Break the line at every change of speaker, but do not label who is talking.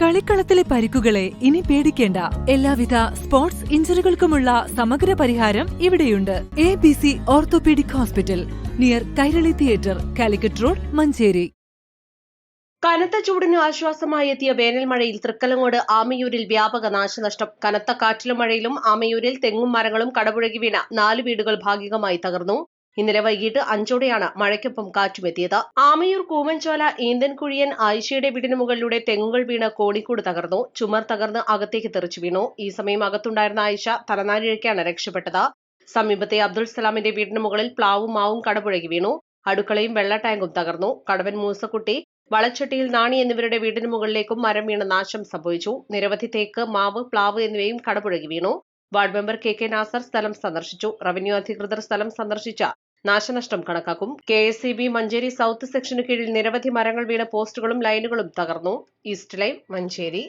കളിക്കളത്തിലെ പരിക്കുകളെ ഇനി പേടിക്കേണ്ട. എല്ലാവിധ സ്പോർട്സ് ഇഞ്ചുറികൾക്കുമുള്ള സമഗ്ര പരിഹാരം ഇവിടെയുണ്ട്. ABC orthopaedic hospital, near Kairali theatre, Calicut road, Manjeri.
കനത്ത ചൂടിന് ആശ്വാസമായി എത്തിയ വേനൽ മഴയിൽ തൃക്കലങ്ങോട് ആമയൂരിൽ വ്യാപക നാശനഷ്ടം. കനത്ത കാറ്റിലും മഴയിലും ആമയൂരിൽ തെങ്ങും മരങ്ങളും കടപുഴകി വീണ 4 വീടുകൾ ഭാഗികമായി തകർന്നു. ഇന്നലെ വൈകിട്ട് 5ഓടെയാണ് മഴയ്ക്കൊപ്പം കാറ്റുമെത്തിയത്. ആമയൂർ കൂമൻചോല ഈന്തൻകുഴിയൻ ആയിഷയുടെ വീടിന് മുകളിലൂടെ തെങ്ങുകൾ വീണ് കോണിക്കൂട് തകർന്നു. ചുമർ തകർന്ന് അകത്തേക്ക് തെറിച്ചു വീണു. ഈ സമയം അകത്തുണ്ടായിരുന്ന ആയിഷ തലനാരിഴയ്ക്കാണ് രക്ഷപ്പെട്ടത്. സമീപത്തെ അബ്ദുൾ സലാമിന്റെ വീടിന് മുകളിൽ പ്ലാവും മാവും കടപുഴകി വീണു. അടുക്കളയും വെള്ള ടാങ്കും തകർന്നു. കടവൻ മൂസക്കുട്ടി, വളച്ചട്ടിയിൽ നാണി എന്നിവരുടെ വീടിന് മുകളിലേക്കും മരം വീണ് നാശം സംഭവിച്ചു. നിരവധി തേക്ക്, മാവ്, പ്ലാവ് എന്നിവയും കടപുഴകി വീണു. വാർഡ് മെമ്പർ KK നാസർ സ്ഥലം സന്ദർശിച്ചു. റവന്യൂ അധികൃതർ സ്ഥലം സന്ദർശിച്ച നാശനഷ്ടം കണക്കാക്കും. KSEB മഞ്ചേരി സൗത്ത് സെക്ഷനു കീഴിൽ നിരവധി മരങ്ങൾ വീണ് പോസ്റ്റുകളും ലൈനുകളും തകർന്നു. East live, Manjeri.